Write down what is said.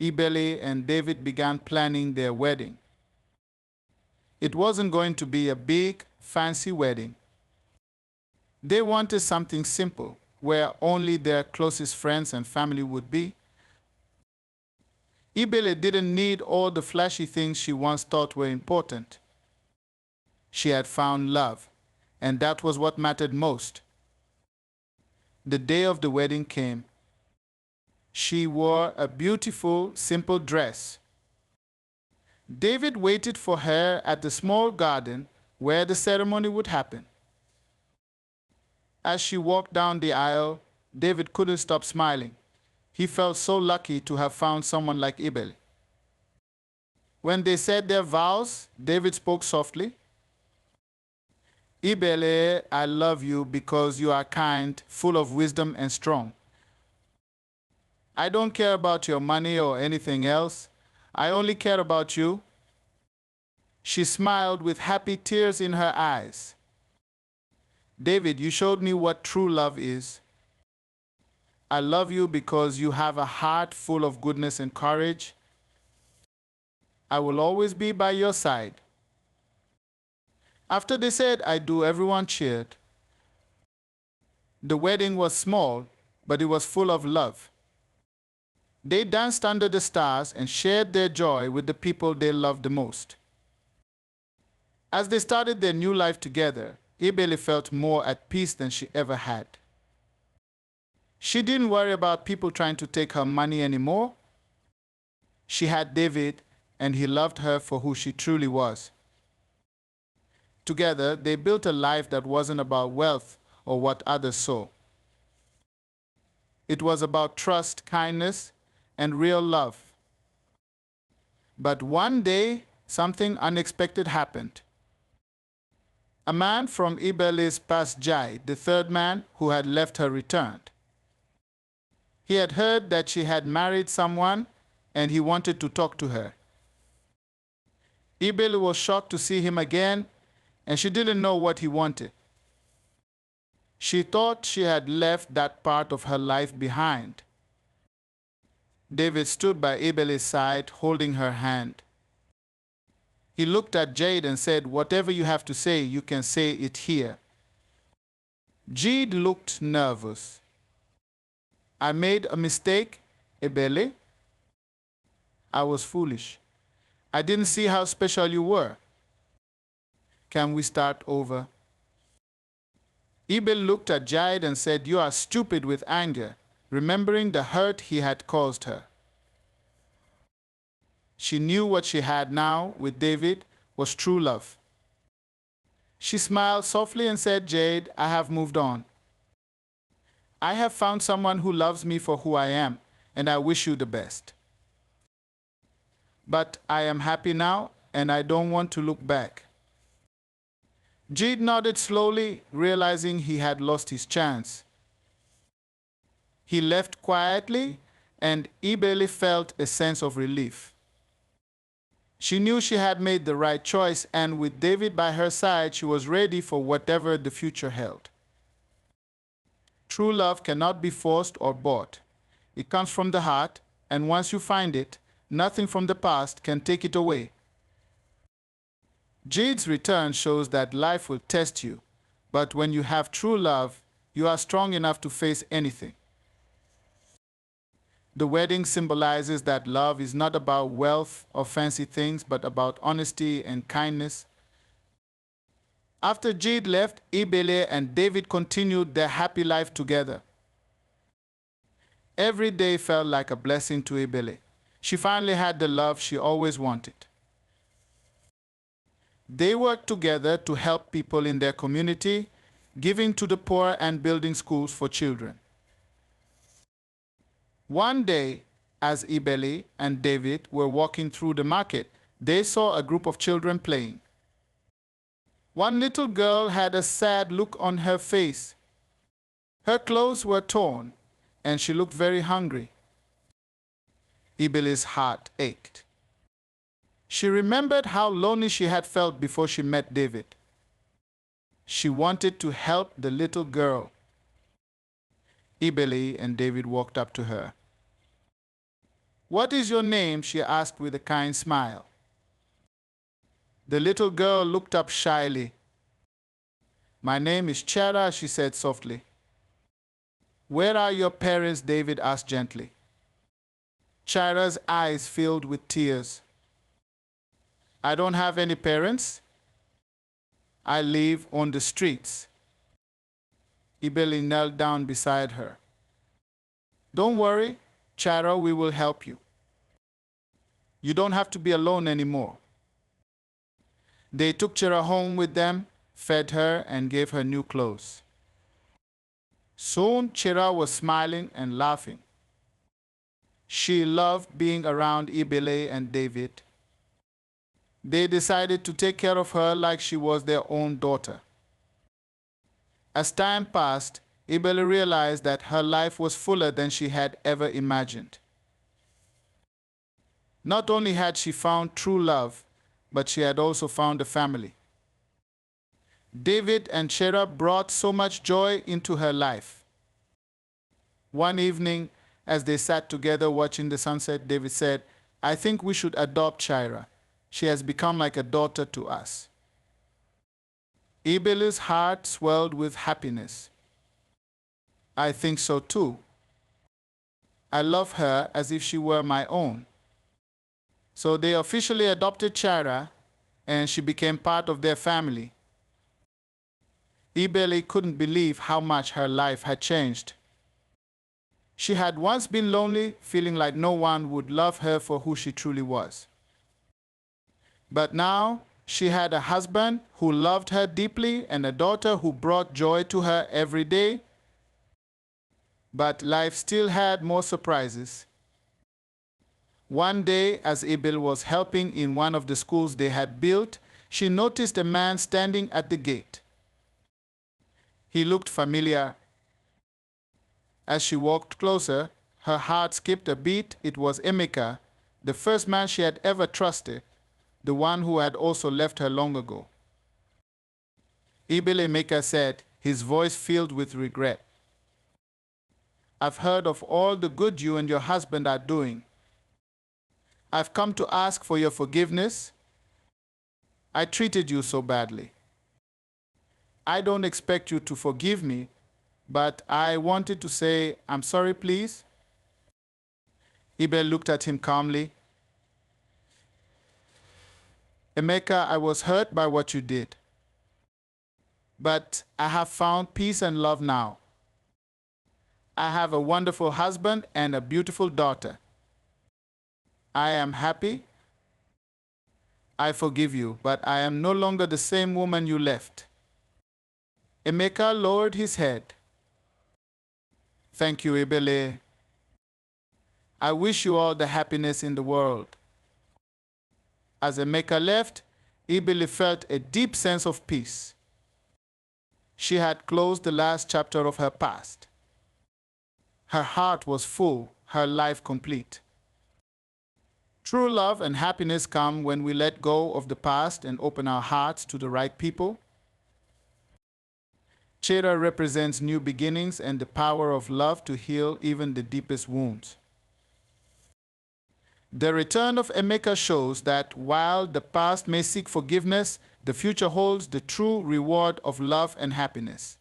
Ibele and David began planning their wedding. It wasn't going to be a big, fancy wedding. They wanted something simple, where only their closest friends and family would be. Ibele didn't need all the flashy things she once thought were important. She had found love, and that was what mattered most. The day of the wedding came. She wore a beautiful, simple dress. David waited for her at the small garden where the ceremony would happen. As she walked down the aisle, David couldn't stop smiling. He felt so lucky to have found someone like Ibele. When they said their vows, David spoke softly. Ibele, I love you because you are kind, full of wisdom and strong. I don't care about your money or anything else. I only care about you. She smiled with happy tears in her eyes. David, you showed me what true love is. I love you because you have a heart full of goodness and courage. I will always be by your side. After they said I do, everyone cheered. The wedding was small, but it was full of love. They danced under the stars and shared their joy with the people they loved the most. As they started their new life together, Ibele felt more at peace than she ever had. She didn't worry about people trying to take her money anymore. She had David, and he loved her for who she truly was. Together, they built a life that wasn't about wealth or what others saw. It was about trust, kindness, and real love. But one day, something unexpected happened. A man from Ibele's past, Jide, the third man who had left her, returned. He had heard that she had married someone, and he wanted to talk to her. Ibele was shocked to see him again, and she didn't know what he wanted. She thought she had left that part of her life behind. David stood by Ibele's side, holding her hand. He looked at Jide and said, "Whatever you have to say, you can say it here." Jide looked nervous. "I made a mistake, Ibele. I was foolish. I didn't see how special you were. Can we start over?" Ibele looked at Jide and said, "You are stupid," with anger, remembering the hurt he had caused her. She knew what she had now with David was true love. She smiled softly and said, "Jide, I have moved on. I have found someone who loves me for who I am, and I wish you the best. But I am happy now, and I don't want to look back." Jide nodded slowly, realizing he had lost his chance. He left quietly, and Ibele felt a sense of relief. She knew she had made the right choice, and with David by her side, she was ready for whatever the future held. True love cannot be forced or bought. It comes from the heart, and once you find it, nothing from the past can take it away. Jide's return shows that life will test you, but when you have true love, you are strong enough to face anything. The wedding symbolizes that love is not about wealth or fancy things, but about honesty and kindness. After Jide left, Ibele and David continued their happy life together. Every day felt like a blessing to Ibele. She finally had the love she always wanted. They worked together to help people in their community, giving to the poor and building schools for children. One day, as Ibele and David were walking through the market, they saw a group of children playing. One little girl had a sad look on her face. Her clothes were torn, and she looked very hungry. Ibele's heart ached. She remembered how lonely she had felt before she met David. She wanted to help the little girl. Ibele and David walked up to her. What is your name? She asked with a kind smile. The little girl looked up shyly. My name is Chera, she said softly. Where are your parents? David asked gently. Chera's eyes filled with tears. I don't have any parents. I live on the streets. Ibeli knelt down beside her. Don't worry, Chera, we will help you. You don't have to be alone anymore. They took Chera home with them, fed her, and gave her new clothes. Soon Chera was smiling and laughing. She loved being around Ibele and David. They decided to take care of her like she was their own daughter. As time passed, Ibele realized that her life was fuller than she had ever imagined. Not only had she found true love, but she had also found a family. David and Chera brought so much joy into her life. One evening, as they sat together watching the sunset, David said, I think we should adopt Chera. She has become like a daughter to us. Ibele's heart swelled with happiness. I think so too. I love her as if she were my own. So they officially adopted Chera, and she became part of their family. Ibele couldn't believe how much her life had changed. She had once been lonely, feeling like no one would love her for who she truly was. But now she had a husband who loved her deeply and a daughter who brought joy to her every day. But life still had more surprises. One day, as Ibele was helping in one of the schools they had built, she noticed a man standing at the gate. He looked familiar. As she walked closer, her heart skipped a beat. It was Emeka, the first man she had ever trusted, the one who had also left her long ago. Ibele Emeka said, his voice filled with regret. I've heard of all the good you and your husband are doing. I've come to ask for your forgiveness. I treated you so badly. I don't expect you to forgive me, but I wanted to say, I'm sorry, please. Ibele looked at him calmly. Emeka, I was hurt by what you did. But I have found peace and love now. I have a wonderful husband and a beautiful daughter. I am happy. I forgive you, but I am no longer the same woman you left. Emeka lowered his head. Thank you, Ibele. I wish you all the happiness in the world. As Emeka left, Ibele felt a deep sense of peace. She had closed the last chapter of her past. Her heart was full, her life complete. True love and happiness come when we let go of the past and open our hearts to the right people. Chera represents new beginnings and the power of love to heal even the deepest wounds. The return of Emeka shows that while the past may seek forgiveness, the future holds the true reward of love and happiness.